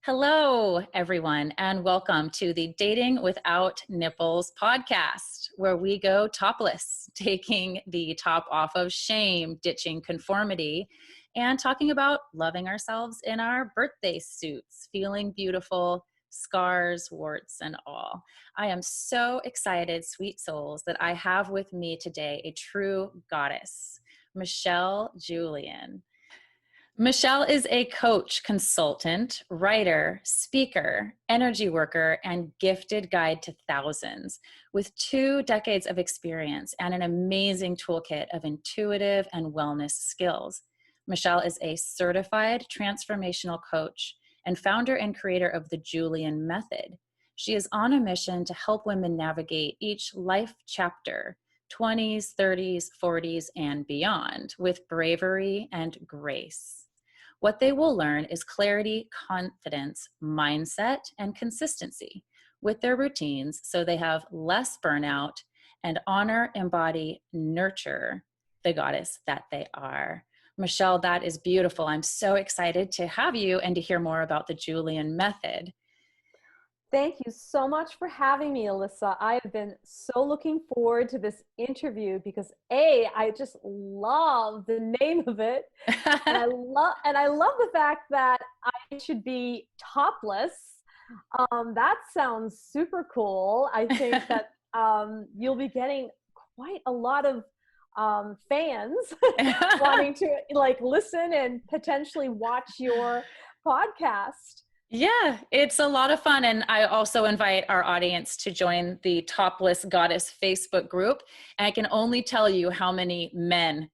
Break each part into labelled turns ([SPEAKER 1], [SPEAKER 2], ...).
[SPEAKER 1] Hello, everyone, and welcome to the Dating Without Nipples podcast, where we go topless, taking the top off of shame, ditching conformity, and talking about loving ourselves in our birthday suits, feeling beautiful, scars, warts, and all. I am so excited, sweet souls, that I have with me today a true goddess, Michele Julian. Michele is a coach, consultant, writer, speaker, energy worker, and gifted guide to thousands with 2 decades of experience and an amazing toolkit of intuitive and wellness skills. Michele is a certified transformational coach and founder and creator of the Julian Method. She is on a mission to help women navigate each life chapter, 20s, 30s, 40s, and beyond, with bravery and grace. What they will learn is clarity, confidence, mindset, and consistency with their routines so they have less burnout and honor, embody, nurture the goddess that they are. Michele, that is beautiful. I'm so excited to have you and to hear more about the Julian Method.
[SPEAKER 2] Thank you so much for having me, Alissa. I have been so looking forward to this interview because I just love the name of it. and I love the fact that I should be topless. That sounds super cool. I think that you'll be getting quite a lot of fans wanting to listen and potentially watch your podcast.
[SPEAKER 1] Yeah, it's a lot of fun. And I also invite our audience to join the Topless Goddess Facebook group. And I can only tell you how many men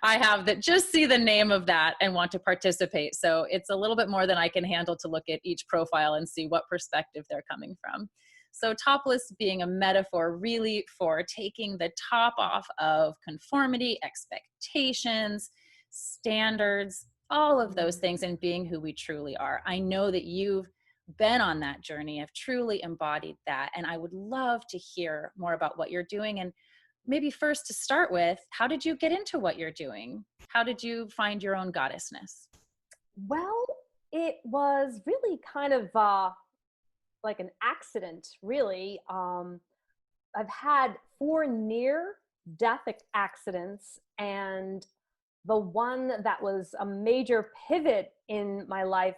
[SPEAKER 1] I have that just see the name of that and want to participate. So it's a little bit more than I can handle to look at each profile and see what perspective they're coming from. So topless being a metaphor really for taking the top off of conformity, expectations, standards, all of those things, and being who we truly are. I know that you've been on that journey, have truly embodied that. And I would love to hear more about what you're doing. And maybe first to start with, how did you get into what you're doing? How did you find your own goddessness?
[SPEAKER 2] Well, it was really kind of like an accident, really. I've had 4 near-death accidents, and the one that was a major pivot in my life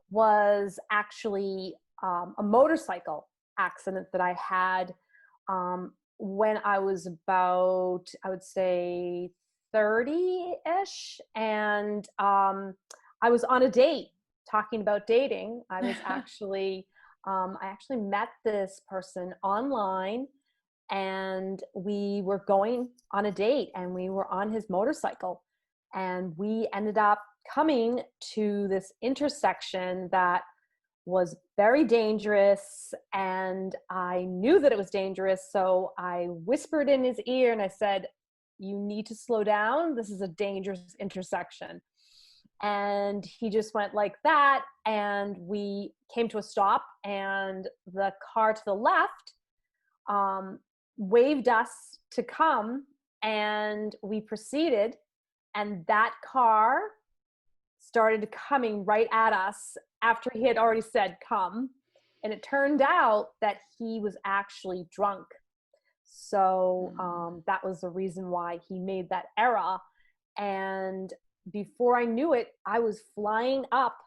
[SPEAKER 2] was actually a motorcycle accident that I had when I was about, I would say, 30-ish. And I was on a date, talking about dating. I was actually, I actually met this person online, and we were going on a date, and we were on his motorcycle. And we ended up coming to this intersection that was very dangerous, and I knew that it was dangerous. So I whispered in his ear and I said, "You need to slow down. This is a dangerous intersection." And he just went like that. And we came to a stop, and the car to the left waved us to come, and we proceeded. And that car started coming right at us after he had already said come. And it turned out that he was actually drunk. So that was the reason why he made that error. And before I knew it, I was flying up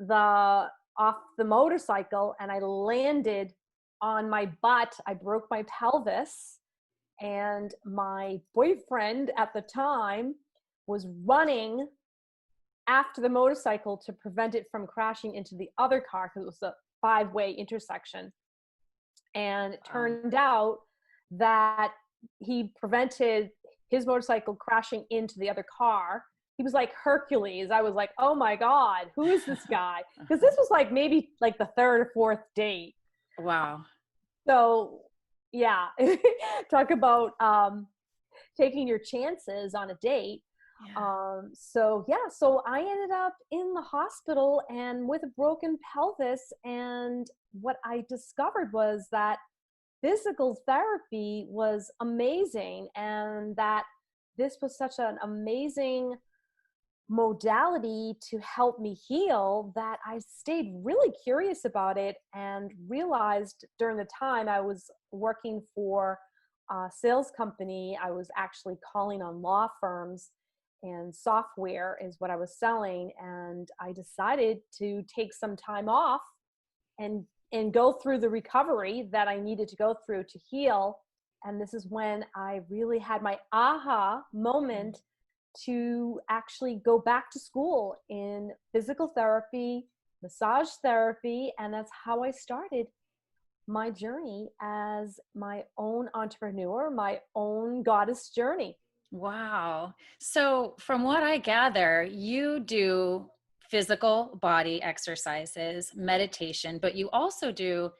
[SPEAKER 2] off the motorcycle, and I landed on my butt. I broke my pelvis. And my boyfriend at the time was running after the motorcycle to prevent it from crashing into the other car, because it was a 5-way intersection. And it turned out that he prevented his motorcycle crashing into the other car. He was like Hercules. I was like, oh my God, who is this guy? Because this was maybe the 3rd or 4th date.
[SPEAKER 1] Wow.
[SPEAKER 2] So yeah, talk about taking your chances on a date.
[SPEAKER 1] Yeah.
[SPEAKER 2] So I ended up in the hospital and with a broken pelvis. And what I discovered was that physical therapy was amazing, and that this was such an amazing modality to help me heal, that I stayed really curious about it and realized during the time I was working for a sales company, I was actually calling on law firms, and software is what I was selling. And I decided to take some time off and go through the recovery that I needed to go through to heal. And this is when I really had my aha moment to actually go back to school in physical therapy, massage therapy. And that's how I started my journey as my own entrepreneur, my own goddess journey.
[SPEAKER 1] Wow. So, from what I gather, you do physical body exercises, meditation, but you also do,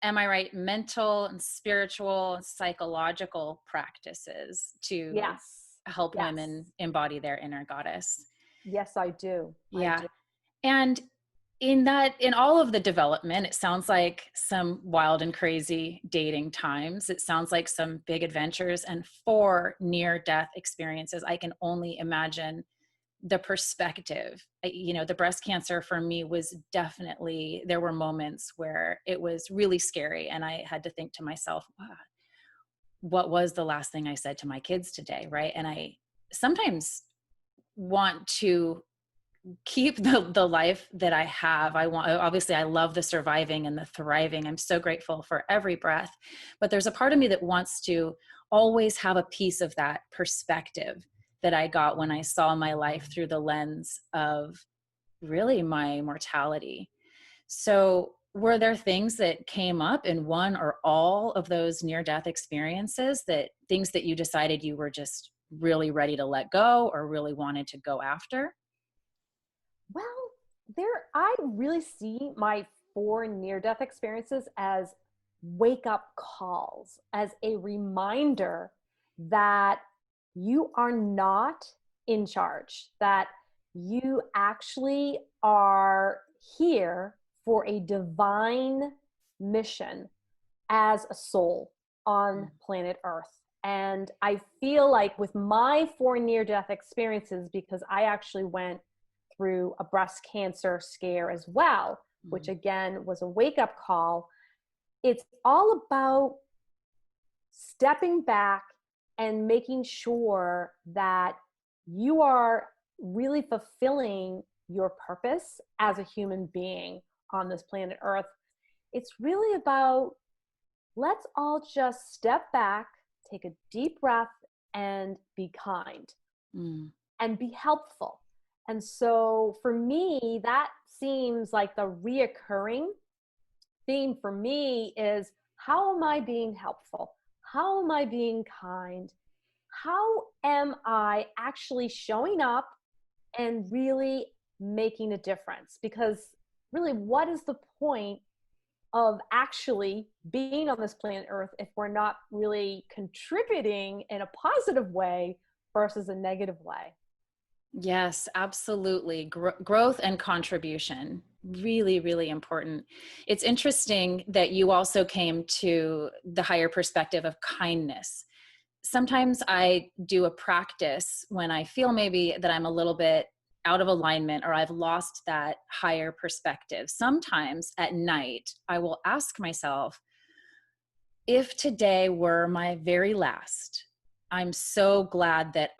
[SPEAKER 1] am I right, mental and spiritual and psychological practices to
[SPEAKER 2] Yes.
[SPEAKER 1] help women
[SPEAKER 2] Yes.
[SPEAKER 1] embody their inner goddess.
[SPEAKER 2] Yes, I do. I
[SPEAKER 1] Yeah.
[SPEAKER 2] do.
[SPEAKER 1] And in all of the development, it sounds like some wild and crazy dating times. It sounds like some big adventures and 4 near-death experiences. I can only imagine the perspective. The breast cancer for me was definitely, there were moments where it was really scary. And I had to think to myself, wow, what was the last thing I said to my kids today? Right. And I sometimes want to keep the life that I have. Obviously I love the surviving and the thriving. I'm so grateful for every breath, but there's a part of me that wants to always have a piece of that perspective that I got when I saw my life through the lens of really my mortality. So were there things that came up in one or all of those near-death experiences, that things that you decided you were just really ready to let go or really wanted to go after?
[SPEAKER 2] Well, I really see my 4 near-death experiences as wake up calls, as a reminder that you are not in charge, that you actually are here for a divine mission as a soul on planet Earth. And I feel like with my 4 near-death experiences, because I actually went through a breast cancer scare as well, which again was a wake up call. It's all about stepping back and making sure that you are really fulfilling your purpose as a human being on this planet Earth. It's really about, let's all just step back, take a deep breath, and be kind and be helpful. And so for me, that seems like the reoccurring theme for me is, how am I being helpful? How am I being kind? How am I actually showing up and really making a difference? Because really, what is the point of actually being on this planet Earth if we're not really contributing in a positive way versus a negative way?
[SPEAKER 1] Yes, absolutely. Growth and contribution, really, really important. It's interesting that you also came to the higher perspective of kindness. Sometimes I do a practice when I feel maybe that I'm a little bit out of alignment or I've lost that higher perspective. Sometimes at night, I will ask myself, if today were my very last, I'm so glad that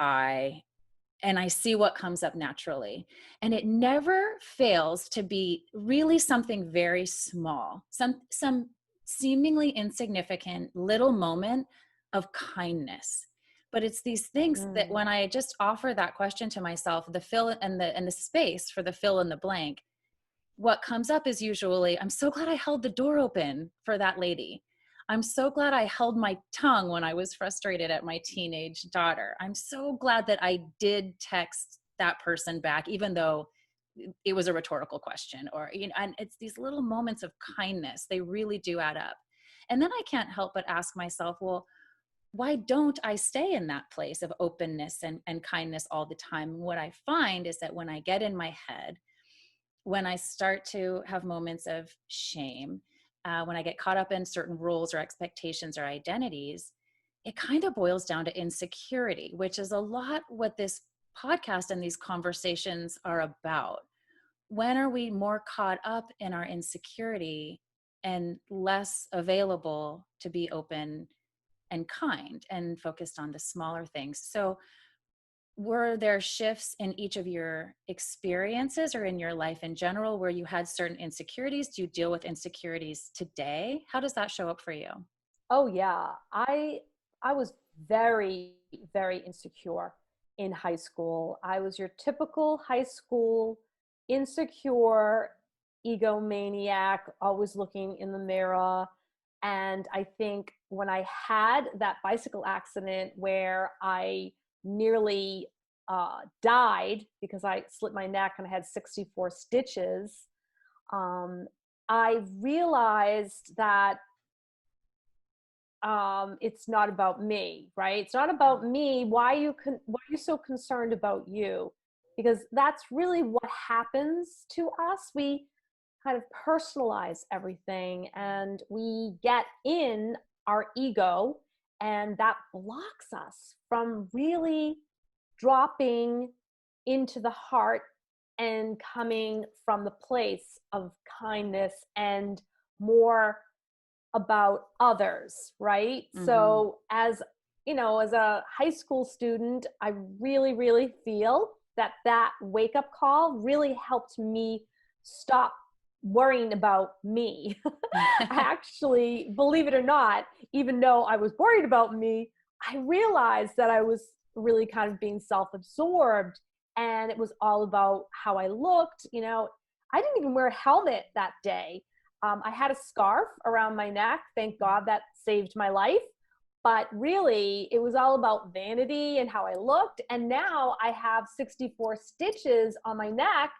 [SPEAKER 1] and I see what comes up naturally. And it never fails to be really something very small, some seemingly insignificant little moment of kindness. But it's these things that when I just offer that question to myself, the fill and the space for the fill in the blank, what comes up is usually, I'm so glad I held the door open for that lady. I'm so glad I held my tongue when I was frustrated at my teenage daughter. I'm so glad that I did text that person back, even though it was a rhetorical question, and it's these little moments of kindness. They really do add up. And then I can't help but ask myself, well, why don't I stay in that place of openness and kindness all the time? What I find is that when I get in my head, when I start to have moments of shame, when I get caught up in certain rules or expectations or identities, it kind of boils down to insecurity, which is a lot what this podcast and these conversations are about. When are we more caught up in our insecurity and less available to be open and kind and focused on the smaller things? So, were there shifts in each of your experiences or in your life in general where you had certain insecurities? Do you deal with insecurities today? How does that show up for you?
[SPEAKER 2] Oh yeah, I was very very insecure in high school. I was your typical high school insecure egomaniac, always looking in the mirror. And I think when I had that bicycle accident where I nearly died because I slit my neck and I had 64 stitches, um, I realized that it's not about me, right? It's not about me. Why are you so concerned about you? Because that's really what happens to us. We kind of personalize everything and we get in our ego, and that blocks us from really dropping into the heart and coming from the place of kindness and more about others, right?
[SPEAKER 1] Mm-hmm.
[SPEAKER 2] So as you know, as a high school student, I really, really feel that that wake up call really helped me stop worrying about me. Actually, believe it or not, even though I was worried about me, I realized that I was really kind of being self-absorbed, and it was all about how I looked. You know, I didn't even wear a helmet that day. I had a scarf around my neck. Thank God that saved my life. But really, it was all about vanity and how I looked. And now I have 64 stitches on my neck.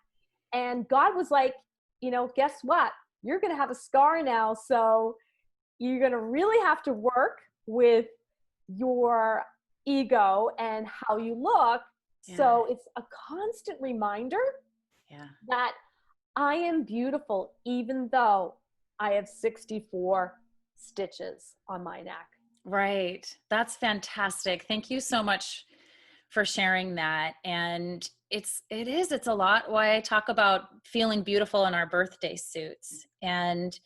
[SPEAKER 2] And God was like, you know, guess what? You're going to have a scar now. So you're going to really have to work with your ego and how you look.
[SPEAKER 1] Yeah.
[SPEAKER 2] So it's a constant reminder
[SPEAKER 1] Yeah.
[SPEAKER 2] that I am beautiful, even though I have 64 stitches on my neck.
[SPEAKER 1] Right. That's fantastic. Thank you so much for sharing that. And it's a lot why I talk about feeling beautiful in our birthday suits. And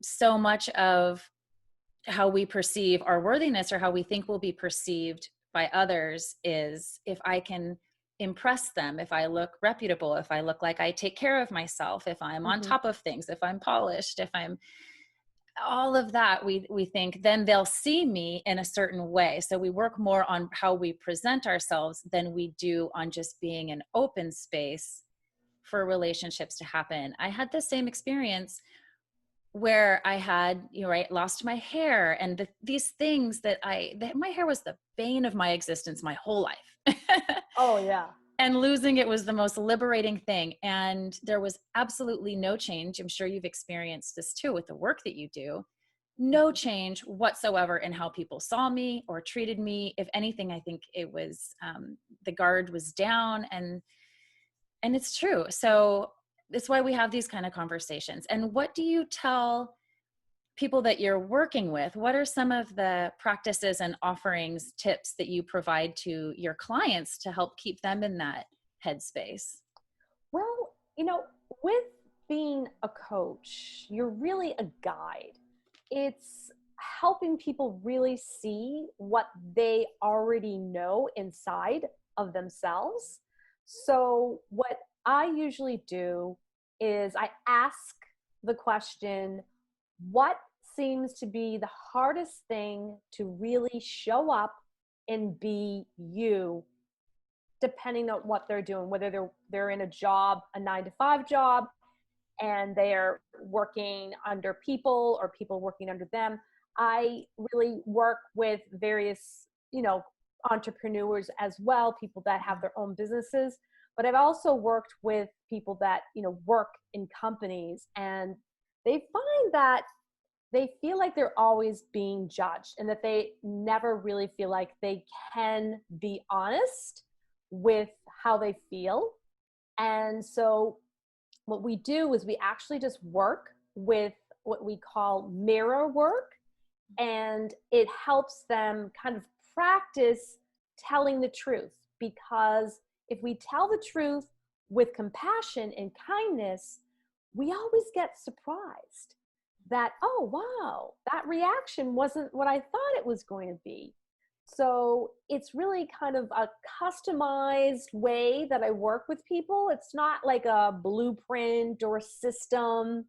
[SPEAKER 1] so much of how we perceive our worthiness or how we think we'll be perceived by others is if I can impress them, if I look reputable, if I look like I take care of myself, if I'm on
[SPEAKER 2] Mm-hmm.
[SPEAKER 1] top of things, if I'm polished, if I'm all of that, we think then they'll see me in a certain way. So we work more on how we present ourselves than we do on just being an open space for relationships to happen. I had the same experience where I had, you know, right, lost my hair and these things that my hair was the bane of my existence my whole life.
[SPEAKER 2] Oh, yeah.
[SPEAKER 1] And losing it was the most liberating thing. And there was absolutely no change. I'm sure you've experienced this too with the work that you do. No change whatsoever in how people saw me or treated me. If anything, I think it was the guard was down, and it's true. So that's why we have these kind of conversations. And what do you tell people that you're working with? What are some of the practices and offerings, tips that you provide to your clients to help keep them in that headspace?
[SPEAKER 2] Well, you know, with being a coach, you're really a guide. It's helping people really see what they already know inside of themselves. So, what I usually do is I ask the question, what seems to be the hardest thing to really show up and be you, depending on what they're doing, whether they're in a job, a 9 to 5 job, and they're working under people or people working under them. I really work with various, you know, entrepreneurs as well, people that have their own businesses. But I've also worked with people that, you know, work in companies, and they find that they feel like they're always being judged and that they never really feel like they can be honest with how they feel. And so what we do is we actually just work with what we call mirror work, and it helps them kind of practice telling the truth. Because if we tell the truth with compassion and kindness, we always get surprised that, oh, wow, that reaction wasn't what I thought it was going to be. So it's really kind of a customized way that I work with people. It's not like a blueprint or a system.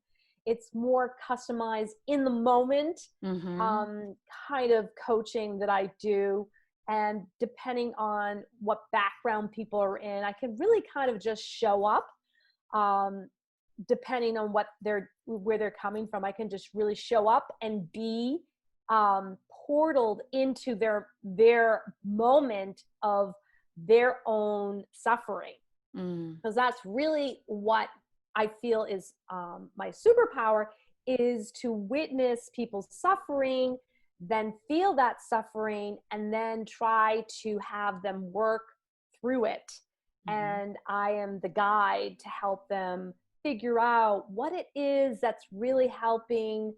[SPEAKER 2] It's more customized in the moment, kind of coaching that I do. And depending on what background people are in, I can really kind of just show up. Depending on where they're coming from, I can just really show up and be portaled into their moment of their own suffering. Because that's really what I feel is my superpower, is to witness people's suffering, then feel that suffering, and then try to have them work through it. And I am the guide to help them figure out what it is that's really helping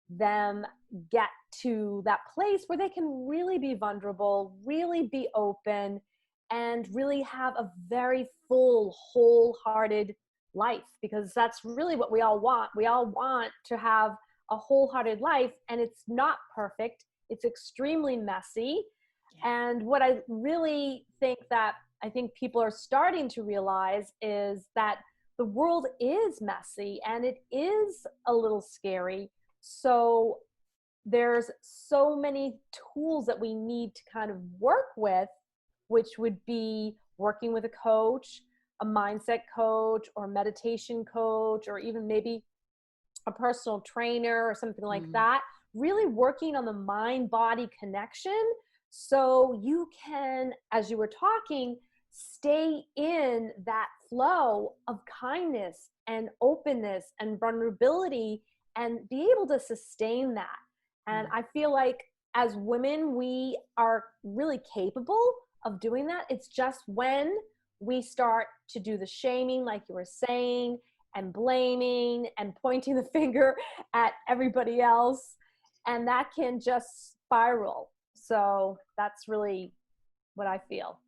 [SPEAKER 2] them get to that place where they can really be vulnerable, really be open, and really have a very full, wholehearted life. Because that's really what we all want. We all want to have a wholehearted life, and it's not perfect. It's extremely messy. And what I really think that I think people are starting to realize is that the world is messy and it is a little scary. So there's so many tools that we need to kind of work with, which would be working with a coach, a mindset coach, or a meditation coach, or even maybe a personal trainer or something like that. Really working on the mind-body connection so you can, as you were talking, stay in that flow of kindness and openness and vulnerability and be able to sustain that. And I feel like as women, we are really capable of doing that. It's just when we start to do the shaming, like you were saying, and blaming and pointing the finger at everybody else, and that can just spiral. So that's really what I feel.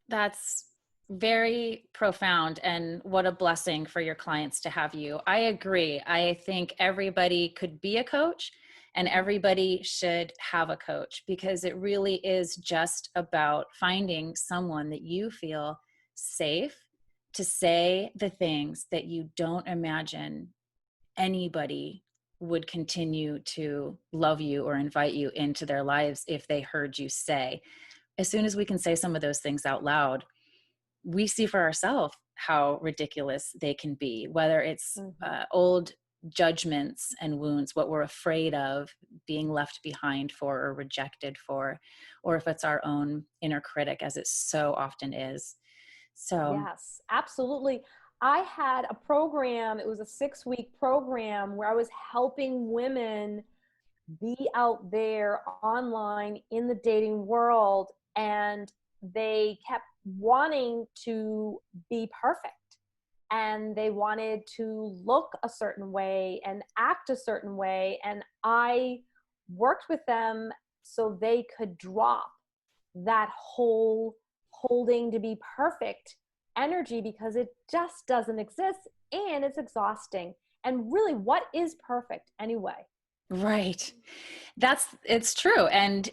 [SPEAKER 1] That's very profound, and what a blessing for your clients to have you. I agree. I think everybody could be a coach and everybody should have a coach, because it really is just about finding someone that you feel safe to say the things that you don't imagine anybody would continue to love you or invite you into their lives if they heard you say. As soon as we can say some of those things out loud, we see for ourselves how ridiculous they can be, whether it's old judgments and wounds, what we're afraid of being left behind for or rejected for, or if it's our own inner critic, as it so often is. So
[SPEAKER 2] yes, absolutely. I had a program, it was a 6-week program where I was helping women be out there online in the dating world, and they kept wanting to be perfect, and they wanted to look a certain way and act a certain way. And I worked with them so they could drop that whole holding to be perfect energy, because it just doesn't exist and it's exhausting. And really, what is perfect anyway?
[SPEAKER 1] right. It's true. And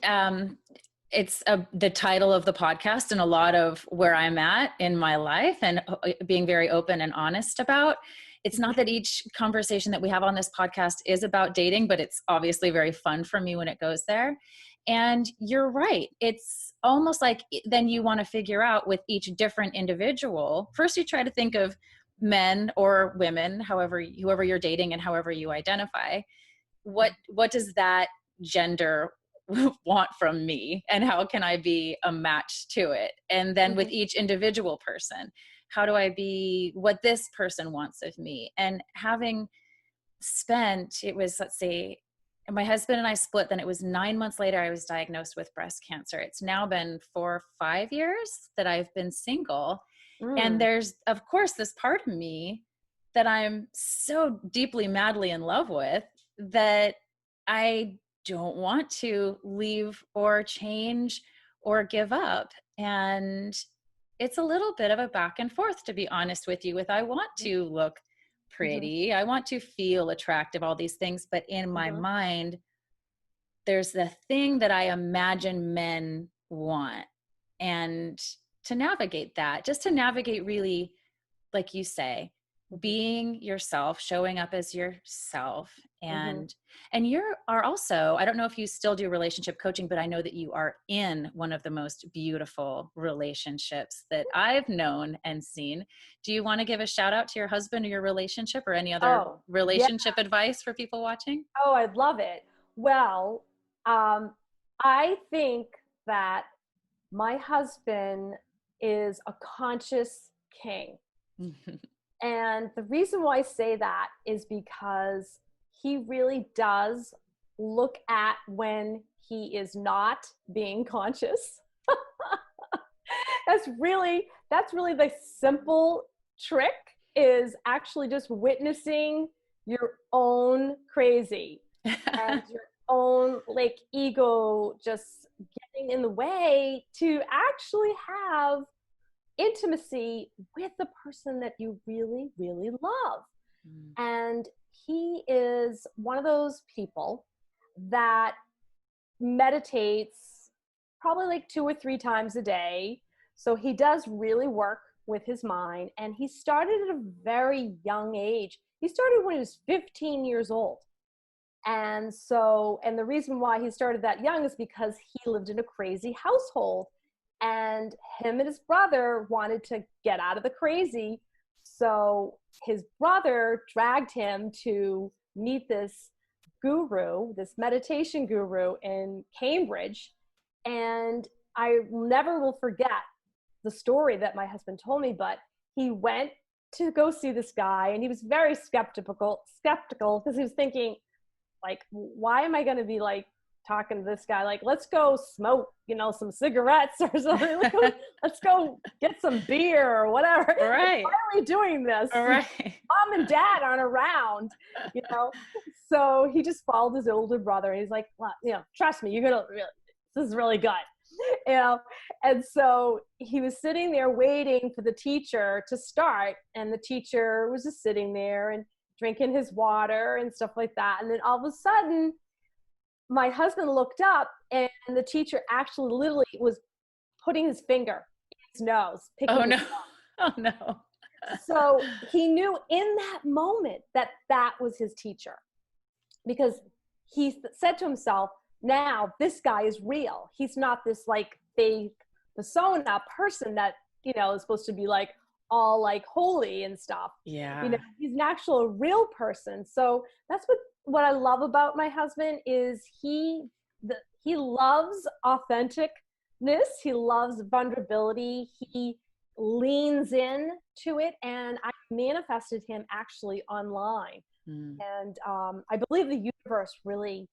[SPEAKER 1] it's the title of the podcast, and a lot of where I'm at in my life, and being very open and honest about. It's not that each conversation that we have on this podcast is about dating, but it's obviously very fun for me when it goes there. And you're right. It's almost like then you want to figure out with each different individual. First, you try to think of men or women, whoever you're dating and however you identify. What does that gender want from me, and how can I be a match to it? And then with each individual person, how do I be what this person wants of me? And having spent, it was, let's say, my husband and I split. Then it was 9 months later, I was diagnosed with breast cancer. It's now been 4 or 5 years that I've been single. And
[SPEAKER 2] Mm.
[SPEAKER 1] there's, of course, this part of me that I'm so deeply, madly in love with that I don't want to leave or change or give up. And it's a little bit of a back and forth, to be honest with you, with I want to look
[SPEAKER 2] Mm-hmm.
[SPEAKER 1] pretty, I want to feel attractive, all these things. But in my
[SPEAKER 2] Mm-hmm.
[SPEAKER 1] mind, there's the thing that I imagine men want. And to navigate that, just to navigate really, like you say, being yourself, showing up as yourself.
[SPEAKER 2] Mm-hmm.
[SPEAKER 1] And you are also, I don't know if you still do relationship coaching, but I know that you are in one of the most beautiful relationships that I've known and seen. Do you want to give a shout out to your husband or your relationship, or any other
[SPEAKER 2] Oh, yeah.
[SPEAKER 1] relationship advice for people watching?
[SPEAKER 2] Oh, I'd love it. Well, I think that my husband is a conscious king. And the reason why I say that is because he really does look at when he is not being conscious. That's really the simple trick, is actually just witnessing your own crazy and your own like ego just getting in the way to actually have intimacy with the person that you really, really love. And he is one of those people that meditates probably like 2 or 3 times a day. So he does really work with his mind. And he started at a very young age. He started when he was 15 years old. And the reason why he started that young is because he lived in a crazy household, and him and his brother wanted to get out of the crazy. So his brother dragged him to meet this guru, this meditation guru in Cambridge. And I never will forget the story that my husband told me, but he went to go see this guy, and he was very skeptical because he was thinking, like, why am I going to be like talking to this guy? Like, let's go smoke, some cigarettes or something. Let's go get some beer or whatever.
[SPEAKER 1] Right.
[SPEAKER 2] Like, why are we doing this?
[SPEAKER 1] All right.
[SPEAKER 2] Mom and dad aren't around, So he just followed his older brother, and he's like, well, trust me, this is really good. And so he was sitting there waiting for the teacher to start, and the teacher was just sitting there and drinking his water and stuff like that. And then all of a sudden, my husband looked up, and the teacher actually literally was putting his finger in his nose, picking his nose.
[SPEAKER 1] Oh no.
[SPEAKER 2] So he knew in that moment that that was his teacher, because he said to himself, now this guy is real. He's not this like fake persona person that, is supposed to be like all like holy and stuff.
[SPEAKER 1] Yeah.
[SPEAKER 2] He's an actual real person. So that's what I love about my husband is he loves authenticness. He loves vulnerability. He leans in to it. And I manifested him actually online. And I believe the universe really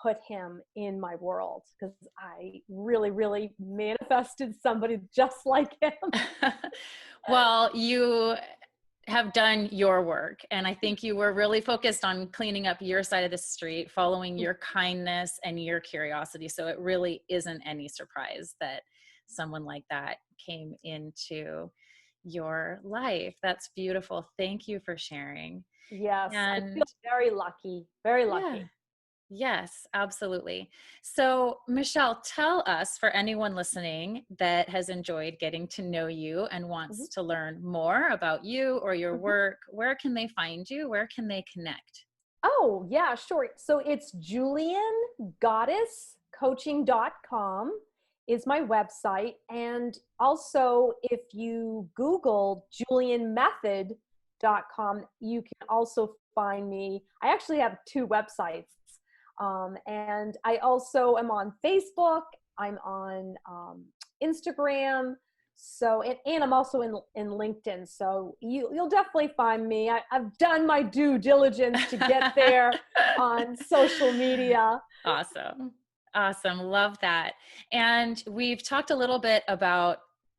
[SPEAKER 2] put him in my world, because I really, really manifested somebody just like him.
[SPEAKER 1] Well, you have done your work, and I think you were really focused on cleaning up your side of the street, following your kindness and your curiosity. So it really isn't any surprise that someone like that came into your life. That's beautiful. Thank you for sharing.
[SPEAKER 2] Yes, I
[SPEAKER 1] And
[SPEAKER 2] feel very lucky, very lucky.
[SPEAKER 1] yeah. Yes, absolutely. So, Michele, tell us, for anyone listening that has enjoyed getting to know you and wants to learn more about you or your work, where can they find you? Where can they connect?
[SPEAKER 2] Oh, yeah, sure. So it's juliangoddesscoaching.com is my website. And also, if you Google julianmethod.com, you can also find me. I actually have 2 websites. And I also am on Facebook. I'm on Instagram. So, and I'm also in LinkedIn. So you'll definitely find me. I've done my due diligence to get there on social media.
[SPEAKER 1] Awesome. Awesome. Love that. And we've talked a little bit about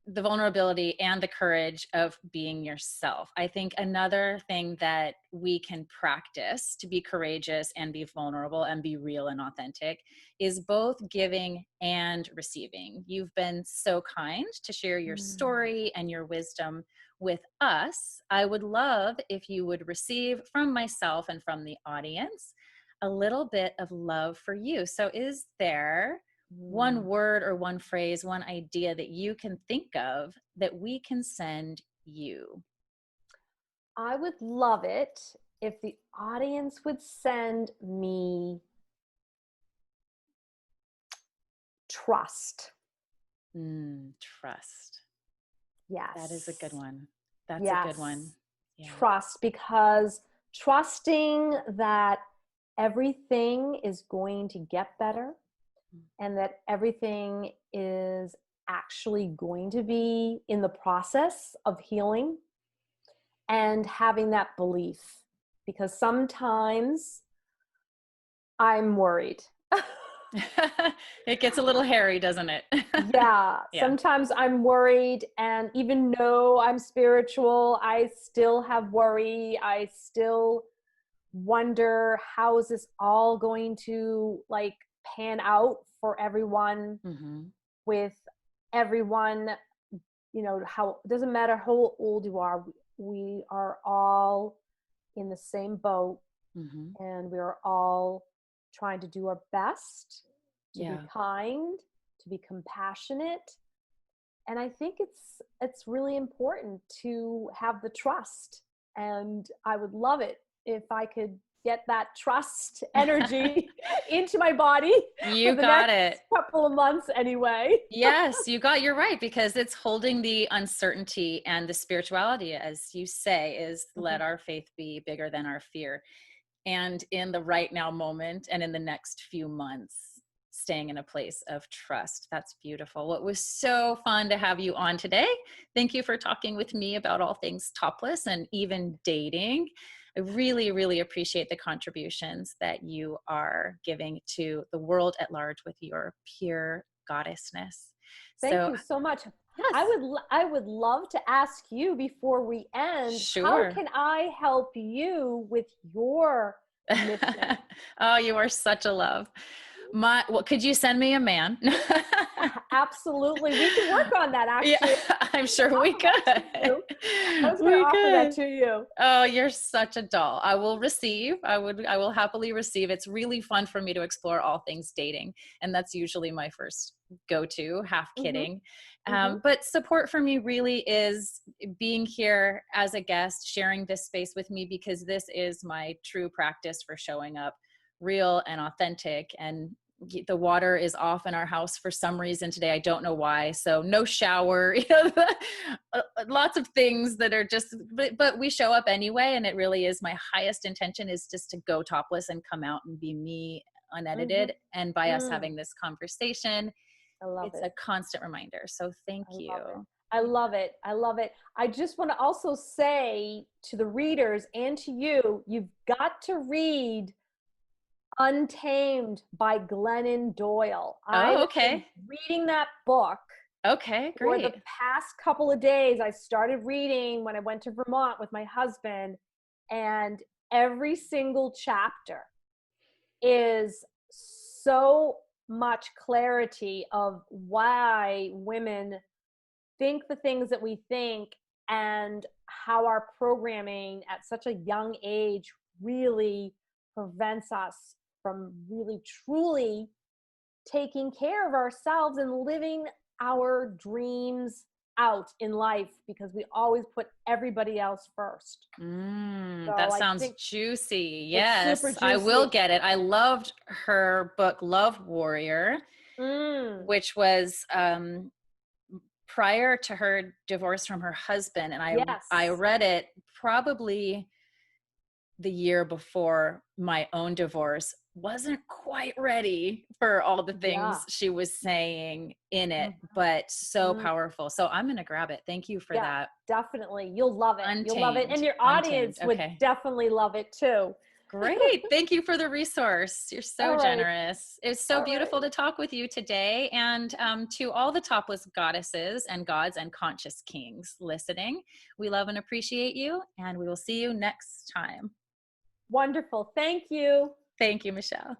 [SPEAKER 1] the vulnerability and the courage of being yourself. I think another thing that we can practice to be courageous and be vulnerable and be real and authentic is both giving and receiving. You've been so kind to share your story and your wisdom with us. I would love if you would receive from myself and from the audience a little bit of love for you. So is there one word or one phrase, one idea that you can think of that we can send you?
[SPEAKER 2] I would love it if the audience would send me trust.
[SPEAKER 1] Trust.
[SPEAKER 2] Yes.
[SPEAKER 1] That is a good one. That's
[SPEAKER 2] yes.
[SPEAKER 1] a good one.
[SPEAKER 2] Yeah. Trust, because trusting that everything is going to get better and that everything is actually going to be in the process of healing, and having that belief, because sometimes I'm worried.
[SPEAKER 1] It gets a little hairy, doesn't it?
[SPEAKER 2] Yeah. Sometimes I'm worried, and even though I'm spiritual, I still have worry. I still wonder, how is this all going to like pan out for everyone, with everyone, you know, how it doesn't matter how old you are, we are all in the same boat, and we are all trying to do our best to be kind, to be compassionate. And I think it's really important to have the trust, and I would love it if I could get that trust energy into my body.
[SPEAKER 1] You got it.
[SPEAKER 2] Couple of months anyway.
[SPEAKER 1] Yes, you're right, because it's holding the uncertainty, and the spirituality, as you say, is let our faith be bigger than our fear. And in the right now moment and in the next few months, staying in a place of trust. That's beautiful. Well, it was so fun to have you on today. Thank you for talking with me about all things topless and even dating. I really, really appreciate the contributions that you are giving to the world at large with your pure goddessness.
[SPEAKER 2] Thank you so much.
[SPEAKER 1] Yes.
[SPEAKER 2] I would love to ask you before we end,
[SPEAKER 1] Sure.
[SPEAKER 2] how can I help you with your mission?
[SPEAKER 1] Oh, you are such a love. Could you send me a man?
[SPEAKER 2] Absolutely. We can work on that, actually.
[SPEAKER 1] Yeah, I'm sure we could.
[SPEAKER 2] I was going to offer that to you.
[SPEAKER 1] Oh, you're such a doll. I will receive. I will happily receive. It's really fun for me to explore all things dating. And that's usually my first go-to, half kidding. But support for me really is being here as a guest, sharing this space with me, because this is my true practice for showing up real and authentic. And the water is off in our house for some reason today. I don't know why. So no shower, lots of things that are just, but we show up anyway. And it really is my highest intention is just to go topless and come out and be me unedited. And by us having this conversation, it's a constant reminder. So thank you.
[SPEAKER 2] I love it. I love it. I just want to also say to the readers and to you, you've got to read Untamed by Glennon Doyle. I've been reading that book.
[SPEAKER 1] Okay, great.
[SPEAKER 2] For the past couple of days, I started reading when I went to Vermont with my husband, and every single chapter is so much clarity of why women think the things that we think, and how our programming at such a young age really prevents us from really truly taking care of ourselves and living our dreams out in life, because we always put everybody else first.
[SPEAKER 1] That sounds juicy. Yes, super juicy. I will get it. I loved her book, Love Warrior, which was prior to her divorce from her husband. And I read it probably the year before my own divorce, wasn't quite ready for all the
[SPEAKER 2] Yeah.
[SPEAKER 1] things she was saying in it,
[SPEAKER 2] Mhm.
[SPEAKER 1] but so
[SPEAKER 2] Mhm.
[SPEAKER 1] powerful. So I'm going to grab it. Thank you for
[SPEAKER 2] Yeah,
[SPEAKER 1] that.
[SPEAKER 2] definitely. You'll love it. You'll love it.
[SPEAKER 1] Untamed.
[SPEAKER 2] And your
[SPEAKER 1] Untamed.
[SPEAKER 2] audience would
[SPEAKER 1] Okay.
[SPEAKER 2] definitely love it too.
[SPEAKER 1] Great. Thank you for the resource. You're so
[SPEAKER 2] All right.
[SPEAKER 1] generous. It's so
[SPEAKER 2] All right.
[SPEAKER 1] beautiful to talk with you today. And to all the topless goddesses and gods and conscious kings listening, we love and appreciate you. And we will see you next time.
[SPEAKER 2] Wonderful. Thank you.
[SPEAKER 1] Thank you, Michele.